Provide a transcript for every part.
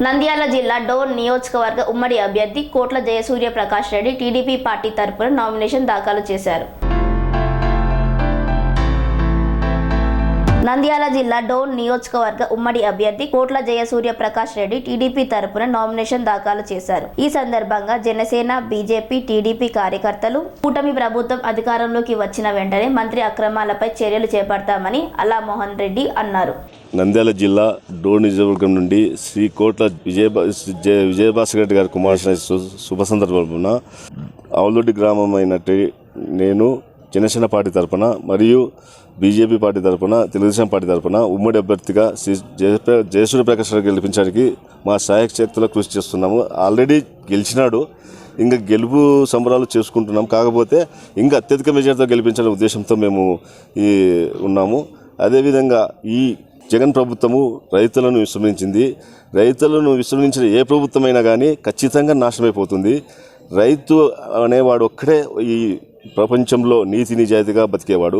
నంద్యాల జిల్లా డోన్ నియోజకవర్గ ఉమ్మడి అభ్యర్థి కోట్ల జయసూర్య ప్రకాష్ రెడ్డి టీడీపీ పార్టీ తరపున నామినేషన్ దాఖలు చేశారు. నంద్యాల జిల్లా డోన్ నియోజకవర్గ ఉమ్మడి అభ్యర్థి కోట్ల జయసూర్య ప్రకాష్ రెడ్డి టీడీపీ తరపున నామినేషన్ దాఖలు చేశారు. ఈ సందర్భంగా జనసేన, బీజేపీ, టీడీపీ కార్యకర్తలు కూటమి ప్రభుత్వం అధికారంలోకి వచ్చిన వెంటనే మంత్రి అక్రమాలపై చర్యలు చేపడతామని అల్లా మోహన్ రెడ్డి అన్నారు. నంద్యాల జిల్లా డోన్ నియోజకవర్గం నుండి శ్రీ కోట్ల విజయభాస్కర్ రెడ్డి గారి కుమార్తె శుభ సందర్భమున ఆవులొడ్డి గ్రామం అయినట్టు నేను జనసేన పార్టీ తరపున మరియు బీజేపీ పార్టీ తరపున తెలుగుదేశం పార్టీ తరపున ఉమ్మడి అభ్యర్థిగా శ్రీ జయసూర్య ప్రకాష్ రెడ్డి గెలిపించడానికి మా సహాయక శక్తుల కృషి చేస్తున్నాము. ఆల్రెడీ గెలిచినాడు, ఇంకా గెలుపు సంబరాలు చేసుకుంటున్నాం. కాకపోతే ఇంకా అత్యధిక మెజార్టీతో గెలిపించాలనే ఉద్దేశంతో మేము ఉన్నాము. అదేవిధంగా ఈ జగన్ ప్రభుత్వము రైతులను విస్మరించింది. రైతులను విస్మరించిన ఏ ప్రభుత్వమైనా కానీ ఖచ్చితంగా నాశనమైపోతుంది. రైతు అనేవాడు ఒక్కడే ఈ ప్రపంచంలో నీతి నిజాయితీగా బతికేవాడు.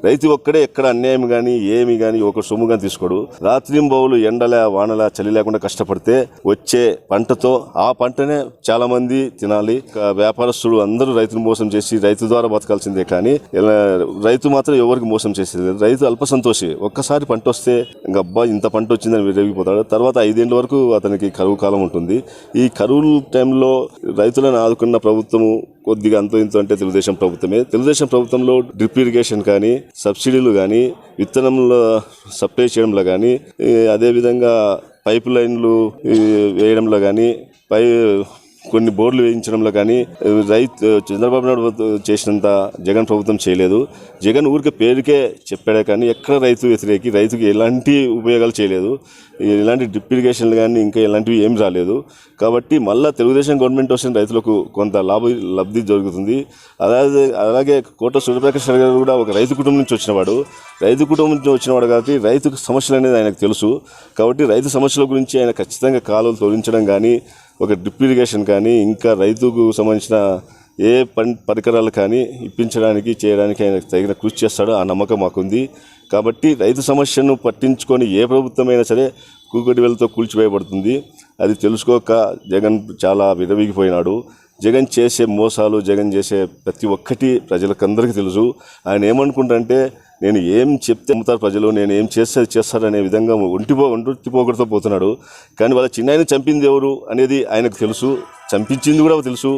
రైతు ఒక్కడే ఎక్కడ అన్యాయం కానీ ఏమి కానీ ఒక సొమ్ము కానీ తీసుకోడు. రాత్రింబవులు ఎండలే వానల చలి లేకుండా కష్టపడితే వచ్చే పంటతో ఆ పంటనే చాలా మంది తినాలి. వ్యాపారస్తులు అందరూ రైతును మోసం చేసి రైతు ద్వారా బతకాల్సిందే కానీ రైతు మాత్రం ఎవరికి మోసం చేసేది. రైతు అల్ప సంతోషి. ఒక్కసారి పంట వస్తే ఇంకా అబ్బా ఇంత పంట వచ్చిందని విరిగిపోతాడు. తర్వాత 5 ఏళ్ళ వరకు అతనికి కరువు కాలం ఉంటుంది. ఈ కరువు టైంలో రైతులను ఆదుకున్న ప్రభుత్వము కొద్దిగా అంతో ఇంతో అంటే తెలుగుదేశం ప్రభుత్వమే. తెలుగుదేశం ప్రభుత్వంలో డ్రిప్ ఇరిగేషన్ కానీ, సబ్సిడీలు కానీ, విత్తనంలో సప్లై చేయడంలో కానీ, అదేవిధంగా పైప్ లైన్లు వేయడంలో కానీ, కొన్ని బోర్డులు వేయించడంలో కానీ చంద్రబాబు నాయుడు చేసినంత జగన్ ప్రభుత్వం చేయలేదు. జగన్ ఊరికే పేరుకే చెప్పాడే కానీ ఎక్కడ రైతు వ్యతిరేకి, రైతుకి ఎలాంటి ఉపయోగాలు చేయలేదు. ఇలాంటి డ్రిప్ ఇరిగేషన్లు కానీ ఇంకా ఇలాంటివి ఏం రాలేదు. కాబట్టి మళ్ళీ తెలుగుదేశం గవర్నమెంట్ వచ్చిన రైతులకు కొంత లబ్ధి జరుగుతుంది. అలాగే కోట్ల సూర్యప్రకాష్ రెడ్డి గారు కూడా ఒక రైతు కుటుంబం నుంచి వచ్చినవాడు. రైతు కుటుంబం నుంచి వచ్చినవాడు కాబట్టి రైతు సమస్యలు అనేది ఆయనకు తెలుసు. కాబట్టి రైతు సమస్యల గురించి ఆయన ఖచ్చితంగా కాలువలు తొలగించడం కానీ, ఒక డ్రిప్ ఇరిగేషన్ కానీ, ఇంకా రైతుకు సంబంధించిన ఏ పరికరాలు కానీ ఇప్పించడానికి చేయడానికి ఆయన తగిన కృషి చేస్తాడో ఆ నమ్మకం మాకుంది. కాబట్టి రైతు సమస్యను పట్టించుకొని ఏ ప్రభుత్వమైనా సరే కూకటి వేలతో కూల్చివేయబడుతుంది. అది తెలుసుకోక జగన్ చాలా విరవీగిపోయినాడు. జగన్ చేసే మోసాలు, జగన్ చేసే ప్రతి ఒక్కటి ప్రజలకందరికీ తెలుసు. ఆయన ఏమనుకుంటారంటే నేను ఏం చెప్తే అమ్ముతారు ప్రజలు, నేను ఏం చేస్తే చేస్తారనే విధంగా ఒంటిపోగొడుతూ పోతున్నాడు. కానీ వాళ్ళ చిన్నాయన చంపింది ఎవరు అనేది ఆయనకు తెలుసు, చంపించింది కూడా తెలుసు.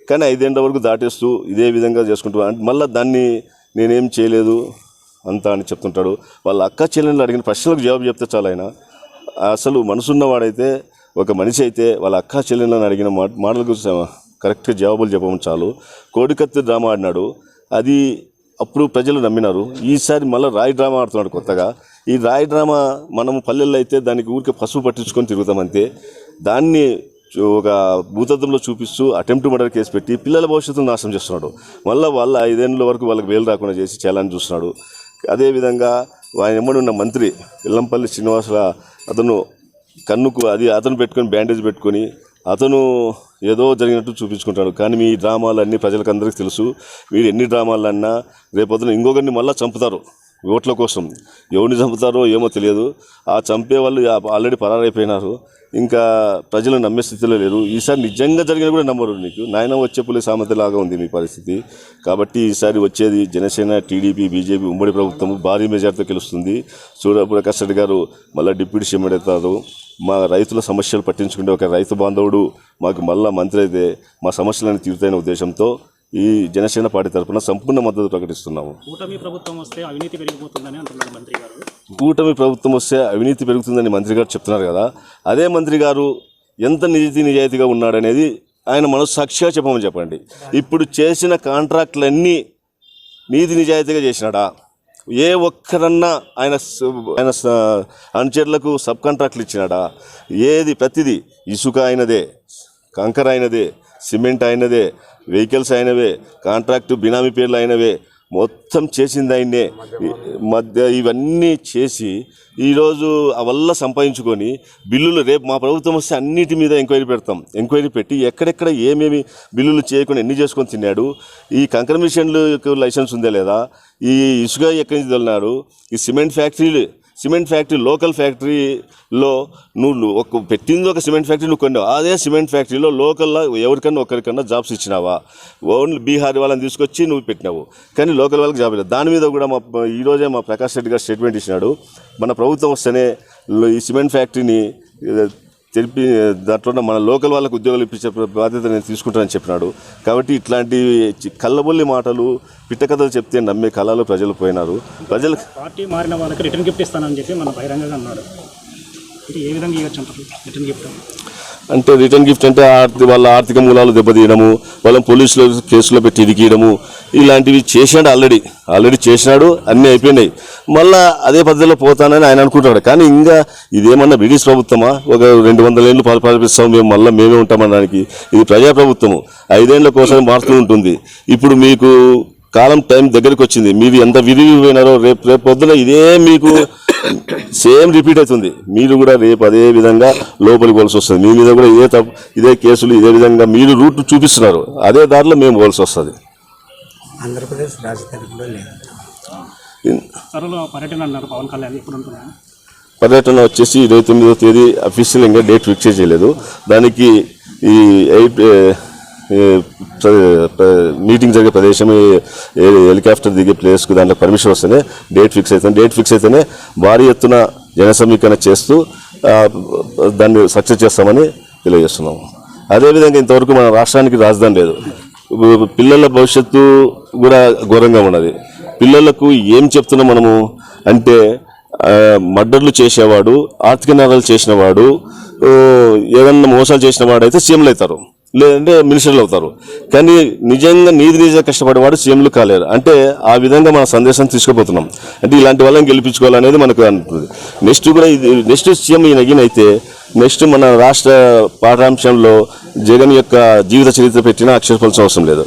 కానీ 5 ఏళ్ళ వరకు దాటేస్తూ ఇదే విధంగా చేసుకుంటూ మళ్ళీ దాన్ని నేనేం చేయలేదు అంతా అని చెప్తుంటాడు. వాళ్ళ అక్క చెల్లెళ్ళు అడిగిన ప్రశ్నలకు జవాబు చెప్తే చాలా. ఆయన అసలు మనసున్నవాడైతే, ఒక మనిషి అయితే వాళ్ళ అక్క చెల్లెళ్ళని అడిగిన మాటలకు కరెక్ట్గా జవాబులు చెప్పమని చాలు. కోడికత్తి డ్రామా ఆడినాడు, అది అప్పుడు ప్రజలు నమ్మినారు. ఈసారి మళ్ళీ రాయి డ్రామా ఆడుతున్నాడు కొత్తగా. ఈ రాయి డ్రామా మనము పల్లెల్లో అయితే దానికి ఊరికే పసుపు పట్టించుకొని తిరుగుతామంతే. దాన్ని ఒక భూతత్వంలో చూపిస్తూ అటెంప్ట్ మర్డర్ కేసు పెట్టి పిల్లల భవిష్యత్తును నాశనం చేస్తున్నాడు. మళ్ళీ వాళ్ళ 5 ఏళ్ళ వరకు వాళ్ళకి వేలు రాకుండా చేసి చేయాలని చూస్తున్నాడు. అదేవిధంగా ఆయన ఎమ్మడి ఉన్న మంత్రి వెల్లంపల్లి శ్రీనివాసరావు, అతను కన్నుకు అతను పెట్టుకొని బ్యాండేజ్ పెట్టుకొని అతను ఏదో జరిగినట్టు చూపించుకుంటాడు. కానీ మీ డ్రామాలన్నీ ప్రజలకందరికీ తెలుసు. వీడు ఎన్ని డ్రామాలన్నా రేపొద్దున ఇంకొకరిని మళ్ళీ చంపుతారు ఓట్ల కోసం. ఎవరిని చంపుతారో ఏమో తెలియదు. ఆ చంపే వాళ్ళు ఆల్రెడీ పరారైపోయినారు. ఇంకా ప్రజలు నమ్మే స్థితిలో లేరు. ఈసారి నిజంగా జరిగిన కూడా నమ్మరు. నీకు నాయన వచ్చే పులి సామెతలాగా ఉంది మీ పరిస్థితి. కాబట్టి ఈసారి వచ్చేది జనసేన, టీడీపీ, బీజేపీ ఉమ్మడి ప్రభుత్వం భారీ మెజార్టీతో గెలుస్తుంది. సూర్యప్రకాష్ రెడ్డి గారు మళ్ళీ డిప్యూటీ సీఎం అవుతారు. మా రైతుల సమస్యలు పట్టించుకుంటే ఒక రైతు బాంధవుడు మాకు మళ్ళా మంత్రి అయితే మా సమస్యలను తీరుతాయనే ఉద్దేశంతో ఈ జనసేన పార్టీ తరఫున సంపూర్ణ మద్దతు ప్రకటిస్తున్నాము. కూటమి ప్రభుత్వం వస్తే అవినీతి పెరిగిపోతుందని అంటున్నారు మంత్రి గారు. కూటమి ప్రభుత్వం వస్తే అవినీతి పెరుగుతుందని మంత్రి గారు చెప్తున్నారు కదా. అదే మంత్రి గారు ఎంత నిజాయితీగా ఉన్నాడనేది ఆయన మనస్సాక్షిగా చెప్పండి. ఇప్పుడు చేసిన కాంట్రాక్టులన్నీ నీతి నిజాయితీగా చేసినాడా? ఏ ఒక్కరన్నా ఆయన అనుచరులకు సబ్ కాంట్రాక్టులు ఇచ్చినాడా? ఏది ప్రతిదీ ఇసుక అయినదే, కంకర అయినదే, సిమెంట్ అయినదే, వెహికల్స్ అయినవే, కాంట్రాక్టు బినామీ పేర్లు అయినవే, మొత్తం చేసింది ఆయన్నే. ఇవన్నీ చేసి ఈరోజు అవల్ల సంపాదించుకొని బిల్లులు రేపు మా ప్రభుత్వం వస్తే అన్నిటి మీద ఎంక్వైరీ పెట్టి ఎక్కడెక్కడ ఏమేమి బిల్లులు చేయకుండా ఎన్ని చేసుకొని తిన్నాడు, ఈ కంకర మిషన్లు లైసెన్స్ ఉందా లేదా, ఈ ఇసుక ఎక్కడి నుంచి తోలినాడు, ఈ సిమెంట్ సిమెంట్ ఫ్యాక్టరీ లోకల్ ఫ్యాక్టరీలో నువ్వు పెట్టింది ఒక సిమెంట్ ఫ్యాక్టరీ నువ్వు కొన్నావు. అదే సిమెంట్ ఫ్యాక్టరీలో లోకల్లో ఎవరికన్నా ఒకరికన్నా జాబ్స్ ఇచ్చినావా? ఓన్లీ బీహార్ వాళ్ళని తీసుకొచ్చి నువ్వు పెట్టినావు, కానీ లోకల్ వాళ్ళకి జాబ్ లేదు. దాని మీద కూడా ఈరోజే మా ప్రకాష్ రెడ్డి గారు స్టేట్మెంట్ ఇచ్చినాడు. మన ప్రభుత్వం వస్తేనే ఈ సిమెంట్ ఫ్యాక్టరీని తెలిపి దాంట్లో మన లోకల్ వాళ్ళకు ఉద్యోగాలు ఇప్పించే బాధ్యత నేను తీసుకుంటానని చెప్పినాడు. కాబట్టి ఇట్లాంటి కళ్ళబొల్లి మాటలు పిట్టకథలు చెప్తే నమ్మే కళలో ప్రజలు పోయినారు. ప్రజలకు పార్టీ మారిన వాళ్ళకి రిటర్న్ గిఫ్ట్ ఇస్తానని చెప్పి మన బహిరంగంగా అన్నాడు. ఇది ఏ విధంగా ఇవ్వచ్చు అంటారు రిటర్న్ గిఫ్ట్? అంటే రిటర్న్ గిఫ్ట్ అంటే వాళ్ళ ఆర్థిక మూలాలు దెబ్బతీయడము, వాళ్ళని పోలీసులు కేసులో పెట్టి ఇరికియడము, ఇలాంటివి చేసినాడు. ఆల్రెడీ చేసినాడు, అన్నీ అయిపోయినాయి. మళ్ళా అదే పద్ధతిలో పోతానని ఆయన అనుకుంటున్నాడు. కానీ ఇంకా ఇదేమన్నా బ్రిటిష్ ప్రభుత్వమా? ఒక 200 ఏళ్ళు పరిపాలిస్తాం మేము, మళ్ళీ మేమే ఉంటామనడానికి. ఇది ప్రజాప్రభుత్వము, 5 ఏళ్ల కోసం మారుతూ ఉంటుంది. ఇప్పుడు మీకు కాలం టైం దగ్గరికి వచ్చింది. మీరు ఎంత విరిగిపోయినారో రేపు పొద్దున ఇదే మీకు సేమ్ రిపీట్ అవుతుంది. మీరు కూడా రేపు అదే విధంగా లోపలికి పోవాల్సి వస్తుంది. మీ మీద కూడా ఇదే కేసులు ఇదే విధంగా మీరు రూట్ చూపిస్తున్నారు. అదే దారిలో మేము పోవాల్సి వస్తుంది. ఆంధ్రప్రదేశ్ రాజధాని కూడా లేదు. త్వరలో పర్యటన అన్నారు పవన్ కళ్యాణ్, ఎప్పుడు ఉంటున్నాను? పర్యటన వచ్చేసి 29వ తేదీ అఫీషియల్ ఇంకా డేట్ ఫిక్స్ చేయలేదు. దానికి ఈ మీటింగ్ జరిగే ప్రదేశం హెలికాప్టర్ దిగే ప్లేస్కు దాంట్లో పర్మిషన్ వస్తేనే డేట్ ఫిక్స్ అవుతుంది. డేట్ ఫిక్స్ అయితేనే భారీ ఎత్తున జన సమీకరణ చేస్తూ దాన్ని సక్సెస్ చేస్తామని తెలియజేస్తున్నాము. అదేవిధంగా ఇంతవరకు మన రాష్ట్రానికి రాజధాని లేదు. పిల్లల భవిష్యత్తు కూడా ఘోరంగా ఉన్నది. పిల్లలకు ఏం చెప్తున్నాం మనము అంటే మర్డర్లు చేసేవాడు, ఆర్థిక నేరాలు చేసినవాడు, ఏదన్నా మోసాలు చేసిన వాడు అయితే సీఎంలు అవుతారు, లేదంటే మినిస్టర్లు అవుతారు. కానీ నిజంగా నీతిగా కష్టపడేవాడు సీఎంలు కాలేరు. అంటే ఆ విధంగా మన సందేశం తీసుకుపోతున్నాం. అంటే ఇలాంటి వాళ్ళని గెలిపించుకోవాలనేది మనకు అంటుంది. నెక్స్ట్ సీఎం ఈయనగినైతే నెక్స్ట్ మన రాష్ట్ర పాఠ్యాంశంలో జగన్ యొక్క జీవిత చరిత్ర పెట్టినా అక్షరపలసిన అవసరం లేదు.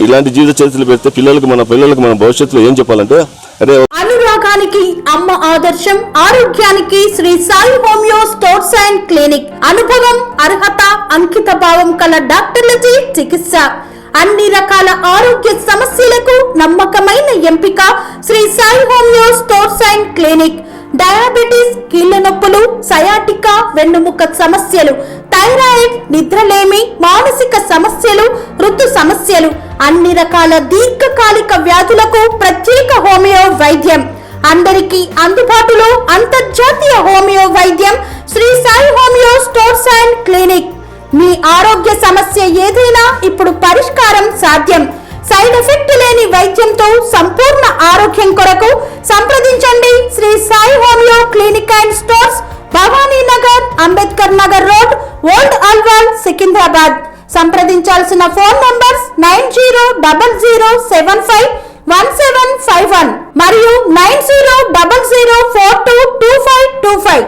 ఇలాంటి జీవిత చరిత్రలు పెడితే మన పిల్లలకు మన భవిష్యత్తులో ఏం చెప్పాలంటే అరే అనురాగానికి అమ్మ ఆదర్శం, ఆరోగ్యానికి Shri Sai homeo stores and clinic. అనుభవం, అర్హత, అంకిత భావం కల డాక్టర్లచే చికిత్స. అన్ని రకాల ఆరోగ్య సమస్యలకు నమ్మకమైన ఎంపిక Shri Sai homeo stores and clinic. Diabetes, కీళ్ల నొప్పులు, సయాటికా, వెన్నుముక సమస్యలు, థైరాయిడ్, నిద్రలేమి, మానసిక సమస్యలు, ఋతు సమస్యలు, అన్ని రకాల దీర్ఘకాలిక వ్యాధులకు ప్రత్యేక హోమియో వైద్యం. అందరికీ అందుబాటులో అంతర్జాతీయ హోమియో వైద్యం Shri Sai homeo stores and clinic. మీ ఆరోగ్య సమస్య ఏదైనా ఇప్పుడు పరిష్కారం సాధ్యం. సైడ్ ఎఫెక్ట్ లేని వైద్యంతో సంపూర్ణ ఆరోగ్యం కొరకు సంప్రదించండి Shri Sai homeo clinic and stores, Bhavani Nagar, Ambedkar Nagar road, old Alwal, Secunderabad. సంప్రదించాల్సిన ఫోన్ నంబర్స్ 9000751751 మరియు 9000422525.